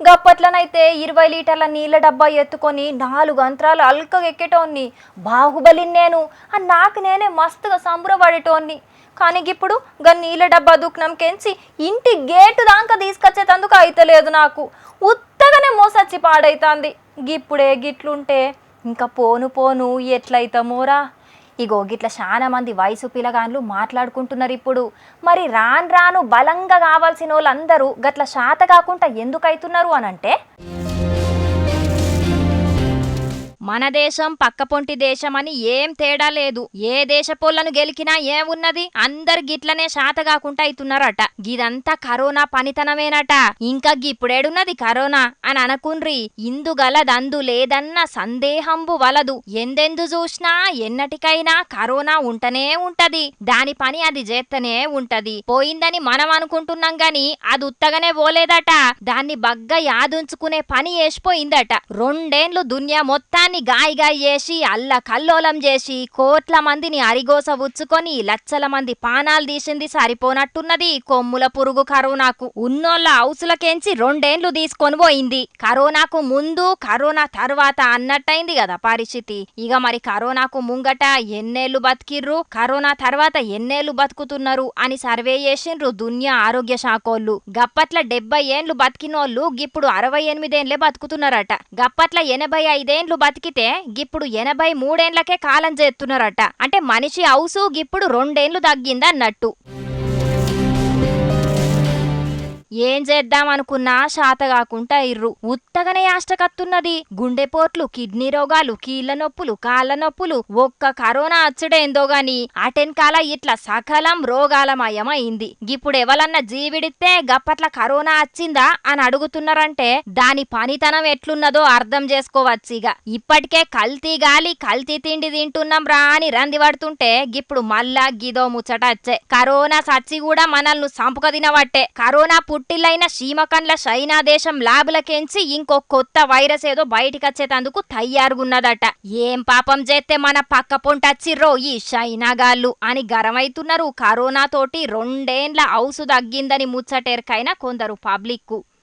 గప్పట్లనైతే 20 లీటర్ల నీళ్ళ డబ్బా ఎత్తుకొని 4 గంటలు అల్కగా ఎక్కేటోన్ని. బాహుబలిని నేను నాకు నేనే మస్తుగా సంబరపడేటోన్ని. కానీ ఇప్పుడు గా నీళ్ళ డబ్బా దుఃఖంకెంచి ఇంటి గేటు దాకా తీసుకొచ్చేటందుకు అయితలేదు. నాకు ఉత్తగానే మోసచ్చి పాడైతాంది. గిప్పుడే గిట్లుంటే ఇంకా పోను పోను ఎట్లయితామోరా. ఇగో గిట్ల చాలా మంది వయసు పిల్లగాన్లు మాట్లాడుకుంటున్నారు ఇప్పుడు. మరి రాను రాను బలంగా కావాల్సిన వాళ్ళందరూ గట్ల శాత కాకుండా ఎందుకైతున్నారు అనంటే, మన దేశం పక్కపొంటి దేశం అని ఏం తేడా లేదు. ఏ దేశపోళ్లను గెలికినా ఏమున్నది, అందరు గిట్లనే శాత కాకుండా అయితున్నారట. గిదంతా కరోనా పనితనమేనట. ఇంకా గిప్పుడేడున్నది కరోనా అని అనకుండ్రి. ఇందుగలదందు లేదన్న సందేహంబు వలదు. ఎందెందు చూసినా ఎన్నటికైనా కరోనా ఉంటనే ఉంటది. దాని పని అది చేస్తనే ఉంటది. పోయిందని మనం అనుకుంటున్నాం గాని అది ఉత్తగానే పోలేదట. దాన్ని బగ్గా యాదుంచుకునే పని చేసిపోయిందట. 2 ఏండ్లు దునియా మొత్తాన్ని గాయగాయ చేసి అల్ల కల్లోలం చేసి కోట్ల మందిని అరిగోస ఉచ్చుకొని లక్షల మంది పానాలు తీసింది సరిపోనట్టున్నది. కొమ్ముల పురుగు కరోనాకు ఉన్నోళ్ళ హౌసులకెంచి 2 ఏండ్లు తీసుకొని పోయింది. కరోనాకు ముందు కరోనా తర్వాత అన్నట్టయింది కదా పరిస్థితి. ఇక మరి కరోనాకు ముంగట ఎన్నేళ్లు బతికిర్రు, కరోనా తర్వాత ఎన్నేళ్లు బతుకుతున్నారు అని సర్వే చేసిండ్రు దునియా ఆరోగ్య శాఖోళ్ళు. గప్పట్ల 70 ఏండ్లు బతికినోళ్ళు గిప్పుడు 68 ఏండ్లే బతుకుతున్నారట. గప్పట్ల 85 ఏండ్లు బతికితే గిప్పుడు 83 ఏండ్లకే కాలం చేస్తున్నారట. అంటే మనిషి హౌసు గిప్పుడు 2 ఏండ్లు తగ్గిందన్నట్టు. ఏం చేద్దామనుకున్నా శాతగాకుండా ఇర్రు. ఉత్తగనే యాష్టకత్తున్నది. గుండెపోట్లు, కిడ్నీ రోగాలు, కీళ్ల నొప్పులు, కాళ్ల నొప్పులు. ఒక్క కరోనా అచ్చుడేందో గాని అటెన్కాల ఇట్లా సకలం రోగాలమయమైంది. గిప్పుడెవలన్నా జీవిడితే గప్పట్ల కరోనా వచ్చిందా అని అడుగుతున్నారంటే దాని పనితనం ఎట్లున్నదో అర్థం చేసుకోవచ్చిగా. ఇప్పటికే కల్తీ గాలి కల్తీ తిండి తింటున్నాం రా అని రంది పడుతుంటే గిప్పుడు మళ్ళా గిదో ముచ్చట వచ్చే. కరోనా సచ్చి కూడా మనల్ని సంపుక తినవట్టే. కరోనా పుట్టిల్లైన సీమకండ్ల చైనా దేశం ల్యాబులకెంచి ఇంకో కొత్త వైరస్ ఏదో బయటికచ్చేటందుకు తయారుగున్నదట. ఏం పాపం చేస్తే మన పక్క పొంటచ్చిర్రో ఈ చైనాగాళ్ళు అని గరమైతున్నారు. కరోనా తోటి 2 ఏండ్ల హౌసు తగ్గిందని ముచ్చటెరకైన కొందరు పబ్లిక్కు.